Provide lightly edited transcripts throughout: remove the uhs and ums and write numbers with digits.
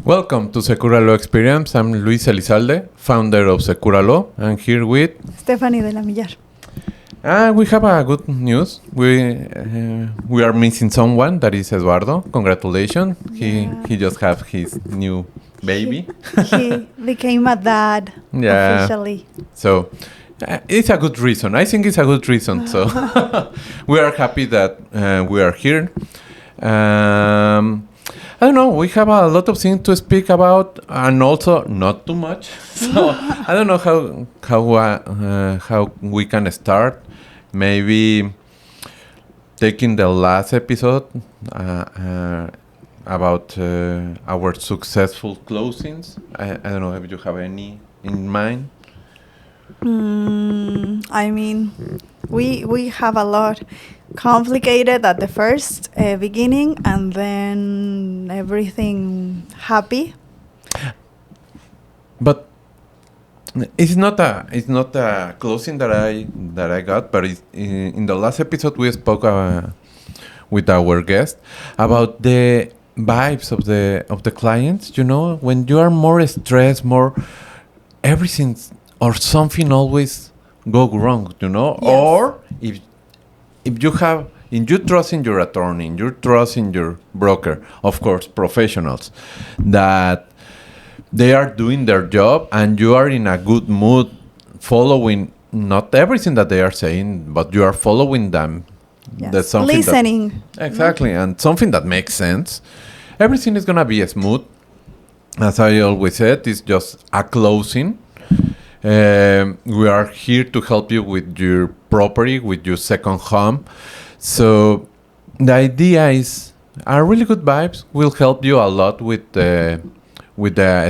Welcome to Secura Law Experience. I'm Luis Elizalde, founder of Secura Law. I'm here with Stephanie de la Millar. We have a good news. We are missing someone. That is Eduardo. Congratulations. Yeah. He just have his new baby. He became a dad officially. So it's a good reason. I think it's a good reason. So we are happy that we are here. I don't know. We have a lot of things to speak about, and also not too much. So I don't know how we can start. Maybe taking the last episode about our successful closings. I don't know if you have any in mind. I mean, we have a lot complicated at the first beginning, and then everything happy. But it's not a closing that I got. But in the last episode we spoke with our guest about the vibes of the clients. You know, when you are more stressed, more everything or something always go wrong. You know, Yes. or if you trust in your attorney, you trust in your broker, of course, professionals, that they are doing their job and you are in a good mood following not everything that they are saying, but you are following them. Yes. That's something Listening. Exactly, and something that makes sense. Everything is going to be smooth. As I always said, it's just a closing. We are here to help you with your property, with your second home. So the idea is our really good vibes will help you a lot with the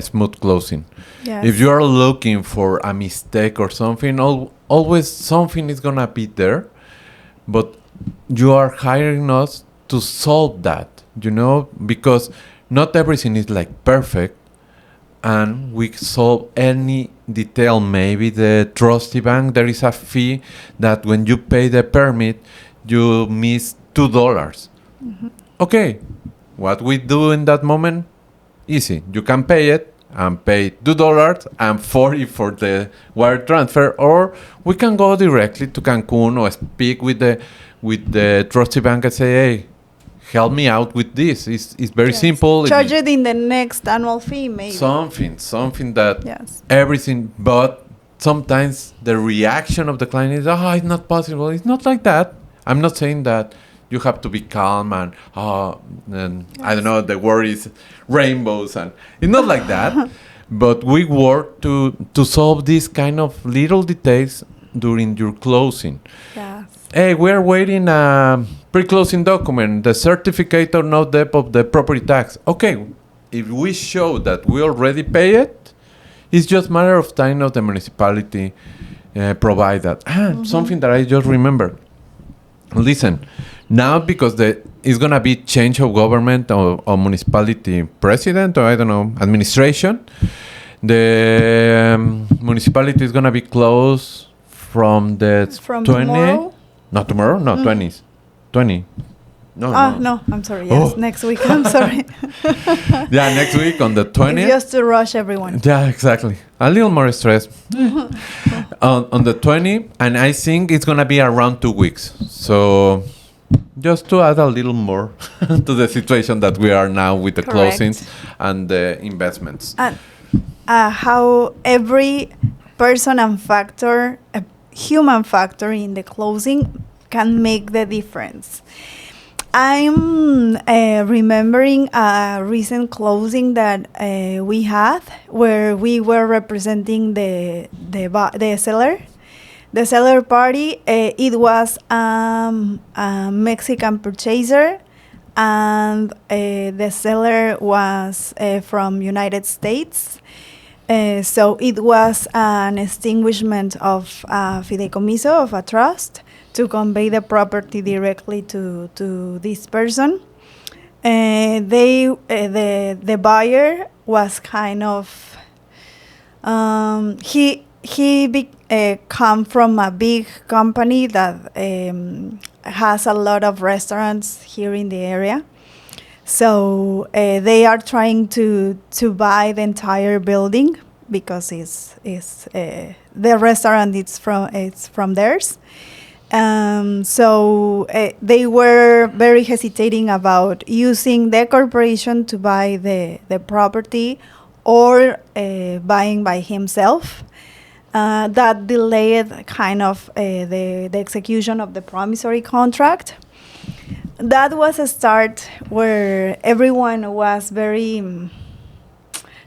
smooth closing. Yes. If you are looking for a mistake or something, always something is gonna be there, but you are hiring us to solve that, you know, because not everything is like perfect, and we solve any detail. Maybe the trustee bank, there is a fee that when you pay the permit, you miss $2. Okay, what we do in that moment? Easy. You can pay it and pay $2 and $40 for the wire transfer, or we can go directly to Cancun or speak with the trustee bank and say, hey, help me out with this. It's very Yes. simple. Charge it in the next annual fee, maybe. Something that Yes. everything, but sometimes the reaction of the client is, it's not possible. It's not like that. I'm not saying that you have to be calm and I don't know, the word is rainbows, and it's not like that. But we work to solve these kind of little details during your closing. Yes. Hey, we're waiting a pre-closing document, the certificate or no debt of the property tax. Okay, if we show that we already pay it, it's just matter of time of the municipality provide that. Something that I just remember. Listen, now because it's gonna be change of government or municipality president, or I don't know, administration, the municipality is gonna be closed from the From 20. tomorrow? Not tomorrow, no, 20s. 20. No. No, I'm sorry. Yes, next week. I'm sorry. Yeah, next week on the 20th. It's just to rush everyone. Yeah, exactly. A little more stress. on the 20th, and I think it's going to be around 2 weeks. So just to add a little more to the situation that we are now with the Correct. closings and the investments. And how every person and factor, a human factor in the closing can make the difference. I'm remembering a recent closing that we had where we were representing the seller. The seller party, it was a Mexican purchaser, and the seller was from United States. So it was an extinguishment of a fideicomiso, of a trust, to convey the property directly to this person. The buyer was kind of he come from a big company that has a lot of restaurants here in the area. So they are trying to buy the entire building because it's the restaurant it's from theirs. So they were very hesitating about using the corporation to buy the property or buying by himself. That delayed kind of the execution of the promissory contract. That was a start where everyone was very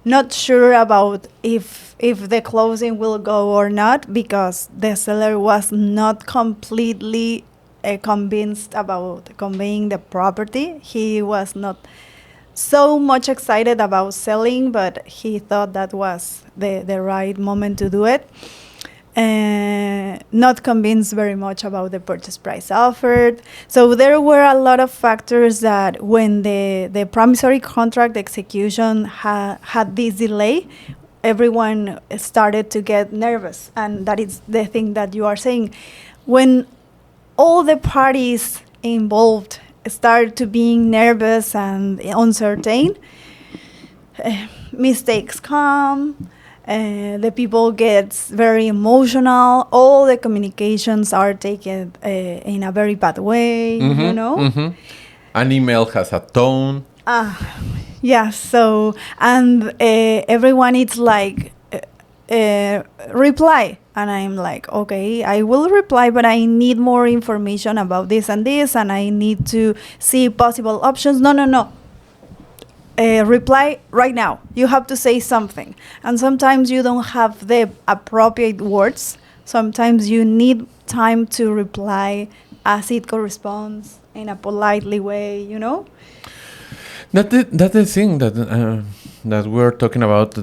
not sure about if the closing will go or not, because the seller was not completely convinced about conveying the property. He was not so much excited about selling, but he thought that was the right moment to do it. Not convinced very much about the purchase price offered. So there were a lot of factors that when the promissory contract execution had this delay, everyone started to get nervous. And that is the thing that you are saying. When all the parties involved start to being nervous and uncertain, mistakes come. The people gets very emotional. All the communications are taken in a very bad way, you know? Mm-hmm. An email has a tone. Yeah, so, and everyone is like, reply. And I'm like, okay, I will reply, but I need more information about this, and I need to see possible options. No. Reply right now. You have to say something. And sometimes you don't have the appropriate words. Sometimes you need time to reply as it corresponds in a politely way, you know? That's the thing that we're talking about.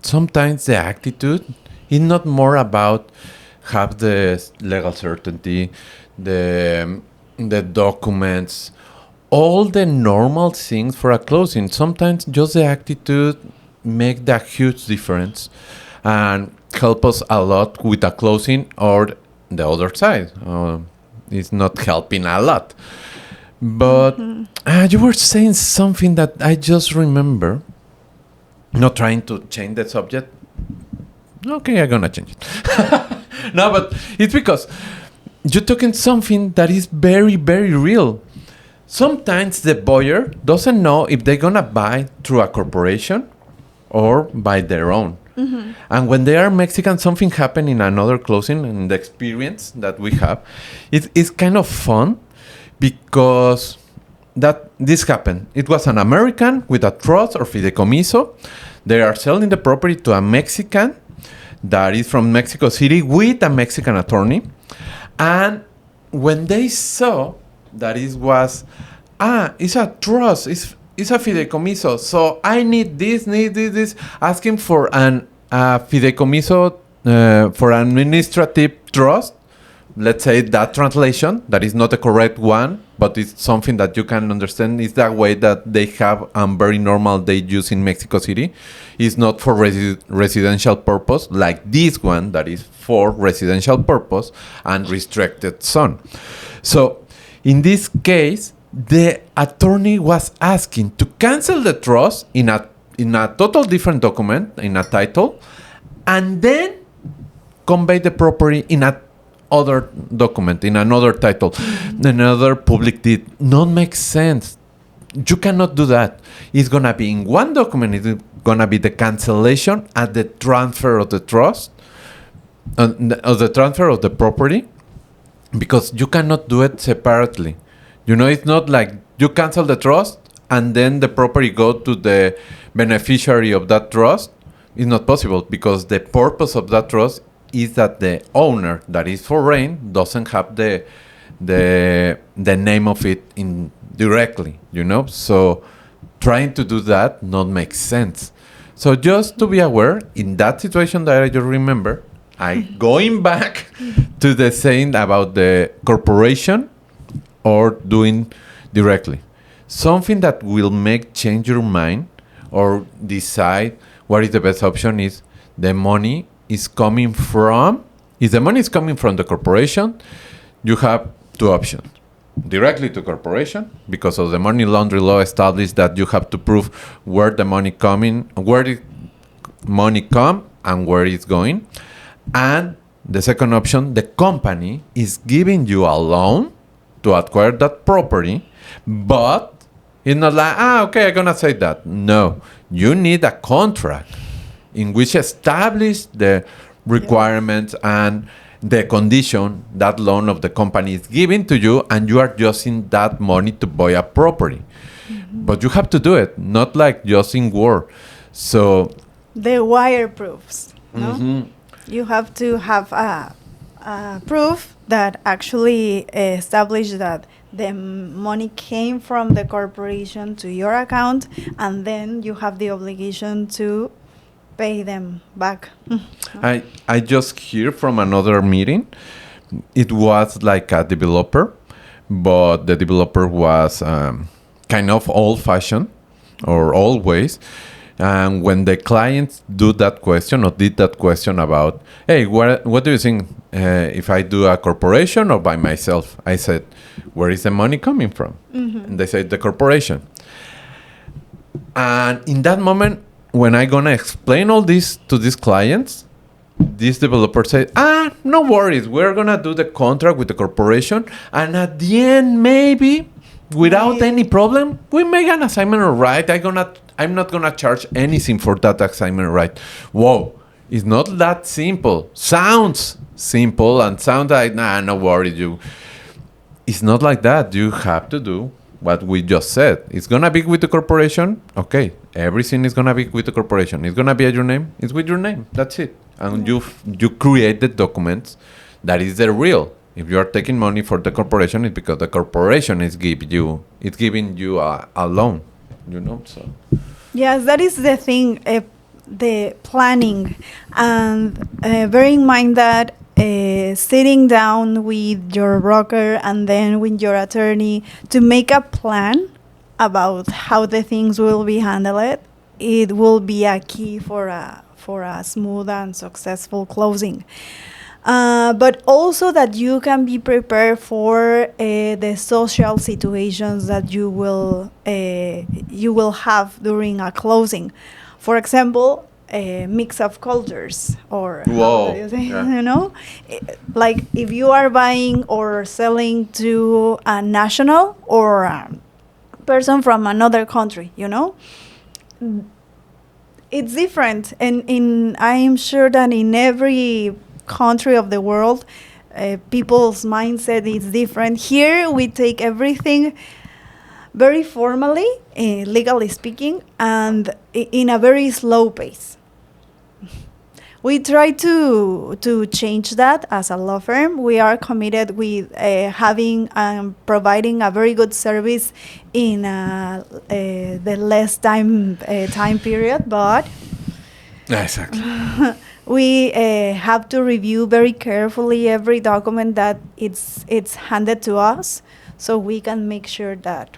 Sometimes the attitude is not more about have the legal certainty, the documents, all the normal things for a closing. Sometimes just the attitude make that huge difference and help us a lot with a closing, or the other side. It's not helping a lot. But you were saying something that I just remember. Not trying to change the subject. Okay, I'm gonna change it. No, but it's because you're talking something that is very, very real. Sometimes the buyer doesn't know if they're gonna buy through a corporation or by their own. Mm-hmm. And when they are Mexican, something happened in another closing, and the experience that we have, it's kind of fun because that this happened. It was an American with a trust or fideicomiso. They are selling the property to a Mexican that is from Mexico City with a Mexican attorney. And when they saw that it was, it's a trust, it's a fideicomiso, so I need this, asking for an fideicomiso for an administrative trust. Let's say that translation, that is not the correct one, but it's something that you can understand. Is that way that they have very normal they use in Mexico City. It's not for residential purpose, like this one that is for residential purpose and restricted zone. So in this case, the attorney was asking to cancel the trust in a total different document, in a title, and then convey the property in a other document, in another title, another public deed. Not makes sense. You cannot do that. It's gonna be in one document. It's gonna be the cancellation and the transfer of the trust, of the transfer of the property, because you cannot do it separately. You know, it's not like you cancel the trust and then the property go to the beneficiary of that trust. It's not possible, because the purpose of that trust is that the owner, that is foreign, doesn't have the name of it in directly, you know? So trying to do that not makes sense. So just to be aware, in that situation that I just remember, going back to the saying about the corporation or doing directly. Something that will make change your mind or decide what is the best option is the money is coming from. If the money is coming from the corporation, you have two options. directly to corporation because of the money laundry law established that you have to prove where the money coming, where the money come and where it's going. And the second option, the company is giving you a loan to acquire that property, but it's not like, okay, I'm gonna say that. No, you need a contract in which establish the requirements and the condition that loan of the company is giving to you, and you are using that money to buy a property. But you have to do it, not like just in word. So The wire proofs. No? You have to have a proof that actually establish that the money came from the corporation to your account, and then you have the obligation to pay them back. I just hear from another meeting. It was like a developer, but the developer was kind of old-fashioned or always. And when the clients do that question or did that question about, hey, what do you think if I do a corporation or by myself? I said, where is the money coming from? And they said, the corporation. And in that moment, when I gonna explain all this to these clients, this developer said, no worries, we're gonna do the contract with the corporation, and at the end, maybe without any problem, we make an assignment right. I'm not gonna charge anything for that assignment right. Whoa, it's not that simple. Sounds simple and sounds like, no worries, you. It's not like that. You have to do what we just said. It's gonna be with the corporation. Okay, everything is gonna be with the corporation. It's gonna be at your name. It's with your name. That's it. And you create the documents that is the real. If you are taking money for the corporation, it's because the corporation is giving you a loan. So. Yes, that is the thing, the planning, and bear in mind that sitting down with your broker and then with your attorney to make a plan about how the things will be handled, it will be a key for a smooth and successful closing. But also that you can be prepared for the social situations that you will have during a closing. For example, a mix of cultures, or how do you say, like if you are buying or selling to a national or a person from another country, it's different, and I'm sure that in every country of the world, people's mindset is different. Here we take everything very formally, legally speaking, and in a very slow pace. We try to change that as a law firm. We are committed with having and providing a very good service in the less time period, but exactly. we have to review very carefully every document that it's handed to us, so we can make sure that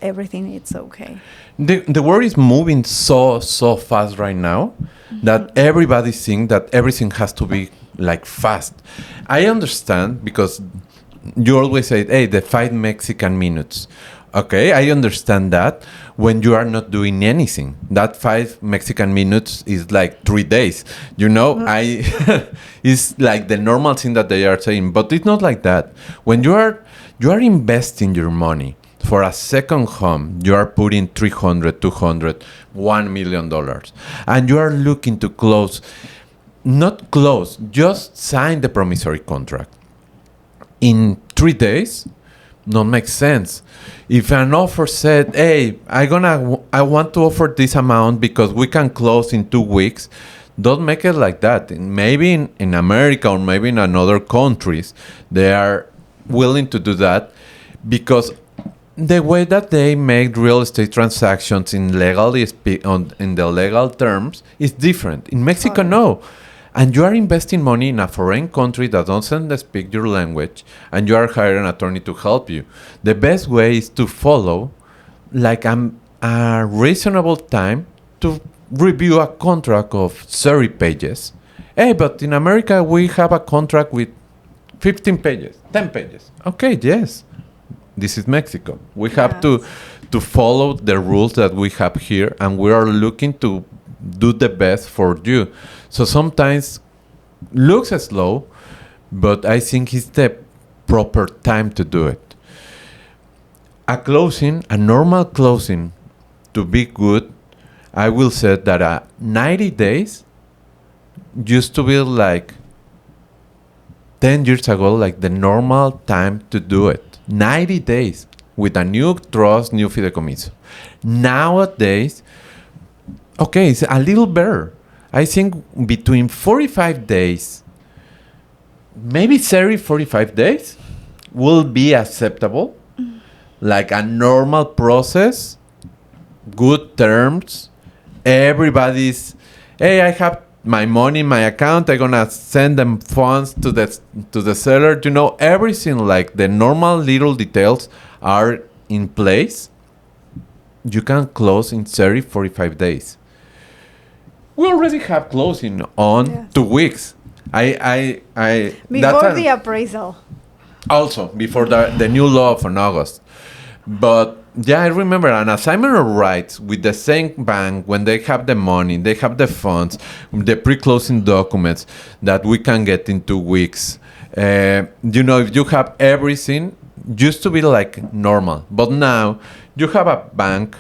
everything is okay. The world is moving so fast right now that everybody thinks that everything has to be like fast. I understand, because you always say, hey, the 5 Mexican minutes. Okay, I understand that when you are not doing anything. That 5 Mexican minutes is like 3 days. It's like the normal thing that they are saying, but it's not like that. When you are investing your money for a second home, you are putting $300, $200, $1 million, and you are looking to just sign the promissory contract. In 3 days, not make sense. If an offer said, hey, I want to offer this amount because we can close in 2 weeks, don't make it like that. Maybe in America or maybe in other countries, they are willing to do that because the way that they make real estate transactions in the legal terms is different. In Mexico, no. And you are investing money in a foreign country that doesn't speak your language, and you are hiring an attorney to help you. The best way is to follow like a reasonable time to review a contract of 30 pages. Hey, but in America, we have a contract with 15 pages, 10 pages. Okay, yes. this is Mexico. We have Yes. to follow the rules that we have here, and we are looking to do the best for you. So sometimes looks slow, but I think it's the proper time to do it. A normal closing, to be good, I will say that 90 days used to be like 10 years ago, like the normal time to do it. 90 days with a new trust, new fideicomiso. Nowadays, okay, it's a little better. I think between 45 days, maybe 30, 45 days will be acceptable. Like a normal process, good terms. Everybody's, hey, I have my money in my account. I'm gonna send them funds to the seller. You know, everything like the normal little details are in place. You can close in 30, 45 days. We already have closing on Yes. 2 weeks. I Before the appraisal. also before the new law on August. But yeah, I remember an assignment of rights with the same bank when they have the money, they have the funds, the pre-closing documents that we can get in 2 weeks. You know, if you have everything, used to be like normal. But now you have a bank,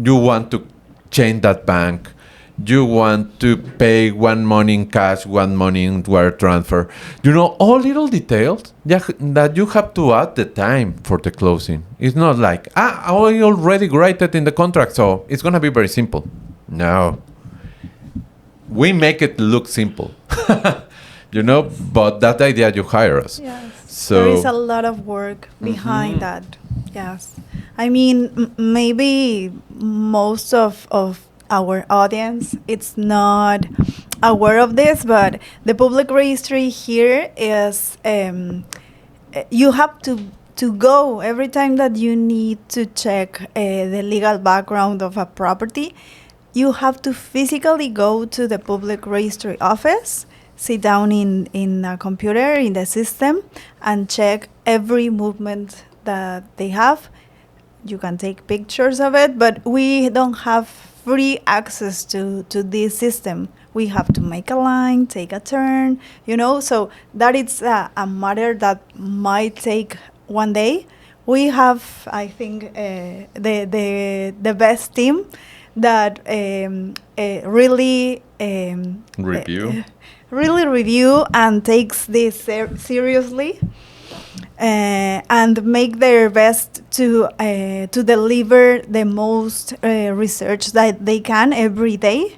you want to change that bank. You want to pay one money in cash, one money in wire transfer. You know, all little details that you have to add the time for the closing. It's not like, I already write it in the contract, so it's going to be very simple. No. We make it look simple. You know, but that idea you hire us. Yes. So There is a lot of work behind that. Yes. I mean, maybe most of our audience it's not aware of this, but the public registry here is you have to go every time that you need to check the legal background of a property. You have to physically go to the public registry office, sit down in a computer in the system, and check every movement that they have. You can take pictures of it, but we don't have free access to this system. We have to make a line, take a turn, you know, so that it's a matter that might take one day. We have, I think, the best team that really review and takes this seriously. And make their best to deliver the most research that they can every day.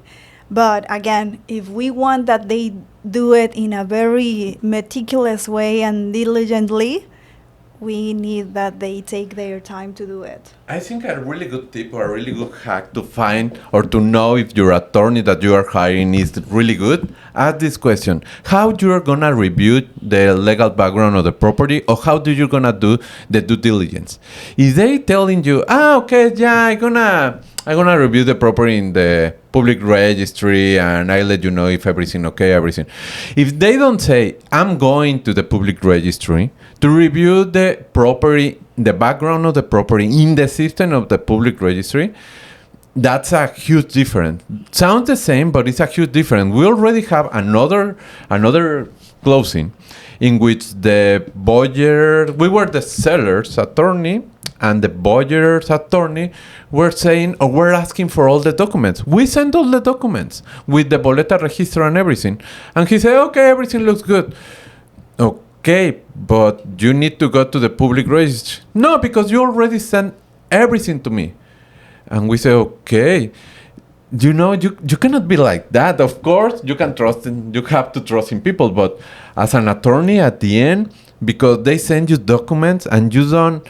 But again, if we want that they do it in a very meticulous way and diligently, we need that they take their time to do it. I think a really good tip or a really good hack to find or to know if your attorney that you are hiring is really good, ask this question. How you are going to review the legal background of the property, or how do you going to do the due diligence? If they telling you, okay, yeah, I'm gonna review the property in the public registry and I let you know if everything okay, everything. If they don't say, I'm going to the public registry to review the property, the background of the property in the system of the public registry, that's a huge difference. Sounds the same, but it's a huge difference. We already have another closing in which the buyer, we were the seller's attorney, and the buyer's attorney were saying, or were asking for all the documents. We sent all the documents with the boleta register and everything. And he said, okay, everything looks good. Okay, but you need to go to the public registry. No, because you already sent everything to me. And we say, okay, you know, you cannot be like that. Of course, you can trust in, you have to trust in people, but as an attorney at the end, because they send you documents and you don't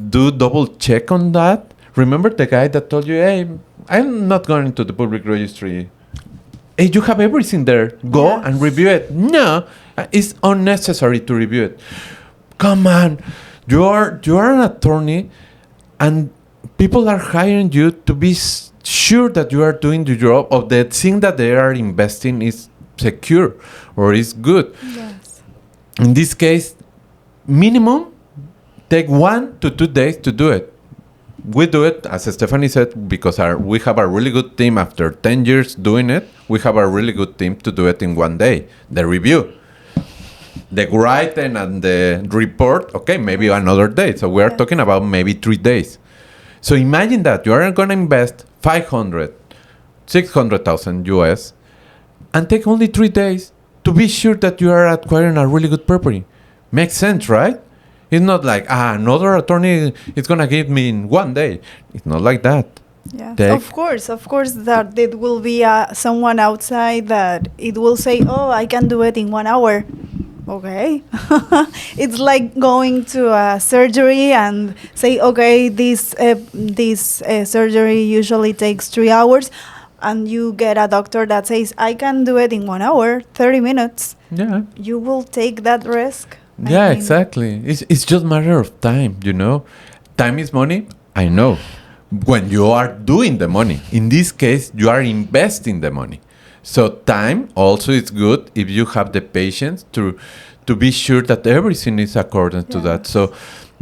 do double check on that. Remember the guy that told you, hey, I'm not going to the public registry. Hey, you have everything there. Go and review it. No, it's unnecessary to review it. Come on, you are an attorney, and people are hiring you to be sure that you are doing the job, or the thing that they are investing is secure or is good. Yes. In this case, minimum take 1 to 2 days to do it. We do it, as Stephanie said, because we have a really good team after 10 years doing it. We have a really good team to do it in 1 day. The review, the writing and the report, okay, maybe another day. So we are talking about maybe 3 days. So imagine that you are going to invest 500, 600,000 US and take only 3 days to be sure that you are acquiring a really good property. Makes sense, right? It's not like, another attorney is going to give me in 1 day. It's not like that. Yes, of course, that it will be someone outside that it will say, oh, I can do it in 1 hour. Okay. It's like going to a surgery and say, okay, this surgery usually takes 3 hours. And you get a doctor that says, I can do it in 1 hour, 30 minutes. Yeah. You will take that risk. Yeah, exactly. It's just a matter of time, you know. Time is money, I know. When you are doing the money. In this case, you are investing the money. So time also is good if you have the patience to be sure that everything is according to that. So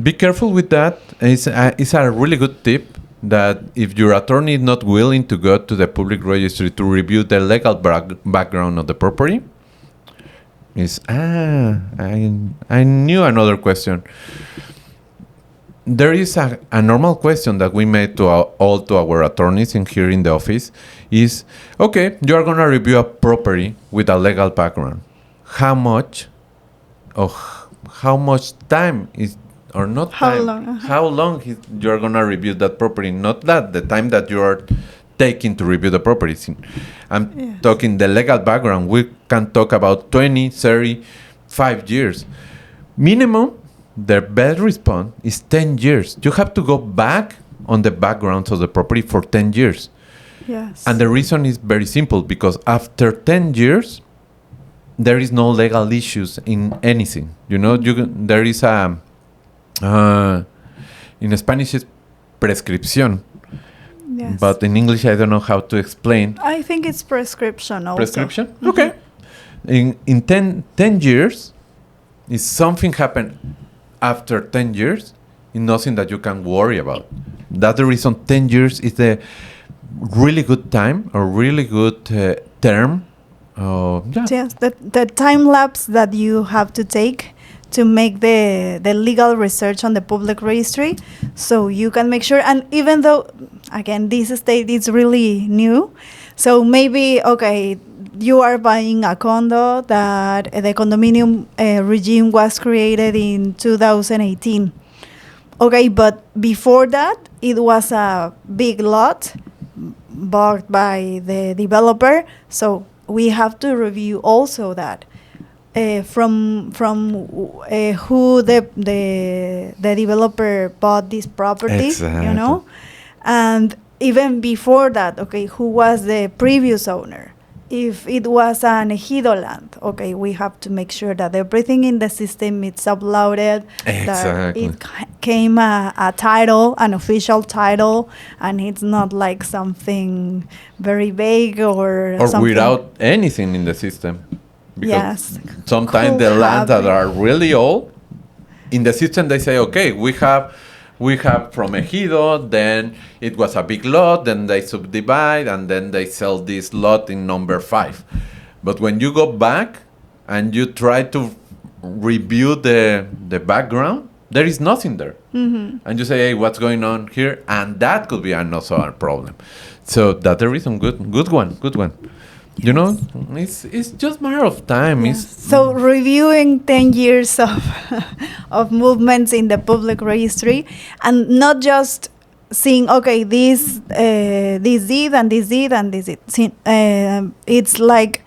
be careful with that. It's a really good tip that if your attorney is not willing to go to the public registry to review the legal background of the property, I knew another question. There is a normal question that we made to all our attorneys in here in the office is, okay, you are going to review a property with a legal background. How much time is, or not time, how long you are going to review that property? Not that the time that you are taking to review the property. I'm talking the legal background. We can talk about 20, 30, 5 years. Minimum, the best response is 10 years. You have to go back on the backgrounds of the property for 10 years. Yes. And the reason is very simple, because after 10 years, there is no legal issues in anything. You know, there is in Spanish it's prescripción. Yes. But in English, I don't know how to explain. I think it's prescription also. Prescription? Mm-hmm. Okay. In 10 years, if something happened after 10 years, it's nothing that you can worry about. That's the reason 10 years is a really good time, or really good term. Yes, the time lapse that you have to take to make the legal research on the public registry, so you can make sure. And even though, again, this state is really new, so maybe, okay, you are buying a condo that the condominium regime was created in 2018. Okay, but before that, it was a big lot bought by the developer, so we have to review also that. From who the developer bought this property, exactly. You know, and even before that, okay, who was the previous owner? If it was an ejido land, okay, we have to make sure that everything in the system is uploaded, that it came a title, an official title, and it's not like something very vague or something without anything in the system. Because sometimes the lands that are really old, in the system they say, okay, we have from ejido, then it was a big lot, then they subdivide, and then they sell this lot in number 5. But when you go back and you try to review the background, there is nothing there. Mm-hmm. And you say, hey, what's going on here? And that could be also a problem. So that's the reason. Good one. Yes. You know, it's just a matter of time. Yes. So reviewing 10 years of movements in the public registry, and not just seeing, okay, this did and this did and this did. It's like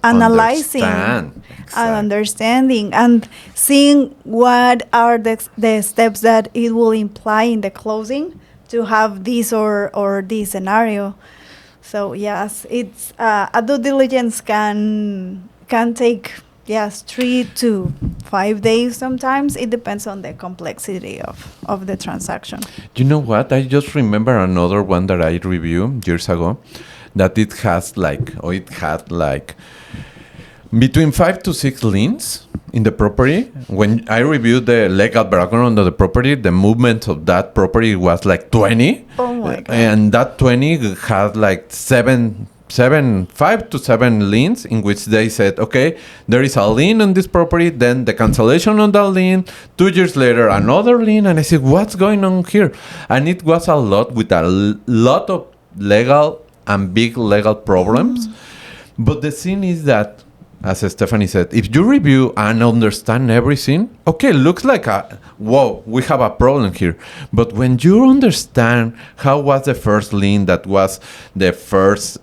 analyzing and understanding and seeing what are the steps that it will imply in the closing to have this or this scenario. So yes, it's a due diligence can take 3 to 5 days sometimes. It depends on the complexity of the transaction. You know what? I just remember another one that I reviewed years ago, that it had between 5 to 6 liens in the property. When I reviewed the legal background of the property, the movement of that property was like 20. Oh my God. And that 20 had like 5 to 7 liens in which they said, okay, there is a lien on this property, then the cancellation on that lien, 2 years later, another lien. And I said, what's going on here? And it was a lot with a lot of legal and big legal problems. But the thing is that, as Stephanie said, if you review and understand everything, okay, looks like whoa, we have a problem here. But when you understand how was the first lien, that was the first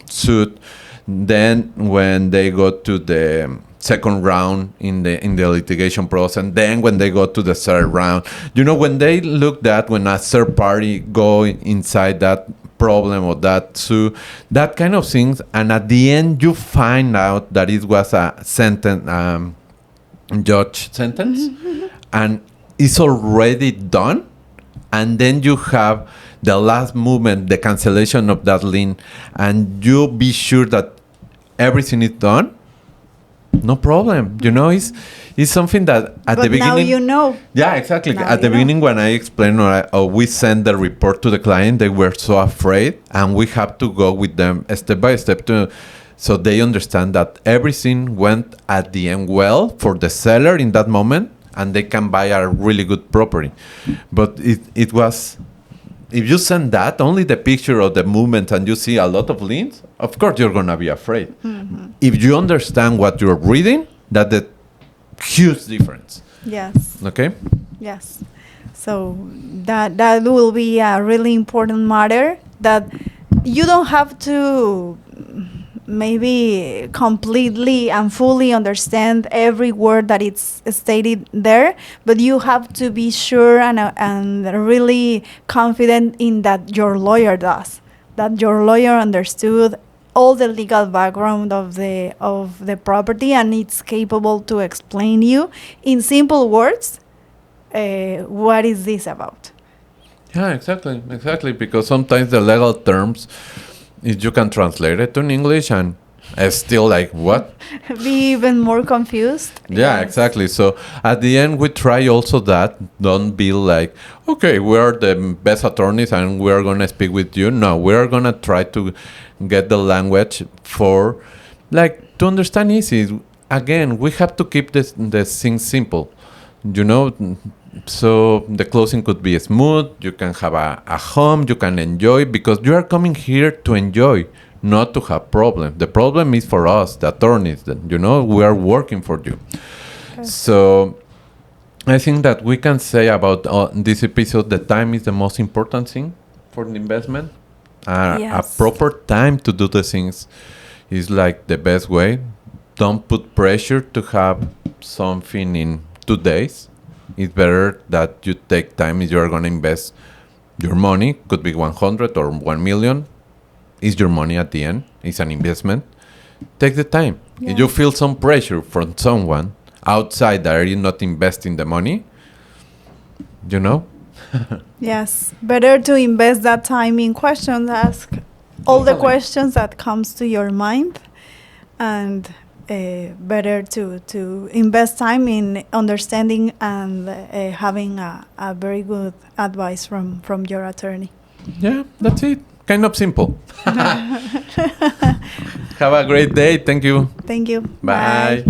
suit, then when they go to the second round in the litigation process, and then when they go to the third round, when they look at when a third party go inside that problem or that suit, that kind of things, and at the end you find out that it was a sentence, judge sentence, and it's already done, and then you have the last movement, the cancellation of that lien, and you be sure that everything is done. No problem. It's something that at the beginning. Now you know. Yeah, exactly. Now At the beginning, when I explained or we sent the report to the client, they were so afraid, and we have to go with them step by step so they understand that everything went at the end well for the seller in that moment, and they can buy a really good property. But it was. If you send that, only the picture of the movement, and you see a lot of liens, of course you're going to be afraid. If you understand what you're reading, that's the huge difference. Yes. Okay? Yes. So that will be a really important matter, that you don't have to maybe completely and fully understand every word that it's stated there, but you have to be sure and really confident in that your lawyer does, that your lawyer understood all the legal background of the property, and it's capable to explain you in simple words what is this about. Yeah, exactly. Because sometimes the legal terms, if you can translate it to English, and it's still like, what? Be even more confused. Yeah, Yes. exactly. So at the end, we try also that. Don't be like, okay, we're the best attorneys and we're going to speak with you. No, we're going to try to get the language for, like, to understand easy. Again, we have to keep the things simple, So the closing could be smooth. You can have a home. You can enjoy, because you are coming here to enjoy, not to have problems. The problem is for us, the attorneys. That we are working for you. Okay. So I think that we can say about this episode, the time is the most important thing for the investment. A proper time to do the things is like the best way. Don't put pressure to have something in 2 days. It's better that you take time if you are going to invest your money. Could be 100 or 1 million. It's your money at the end. It's an investment. Take the time. Yeah. If you feel some pressure from someone outside that are you not investing the money, Yes, better to invest that time in questions. Ask all the questions that comes to your mind, and better to invest time in understanding and having a very good advice from your attorney. Yeah, that's it. Kind of simple. Have a great day. Thank you. Thank you. Bye.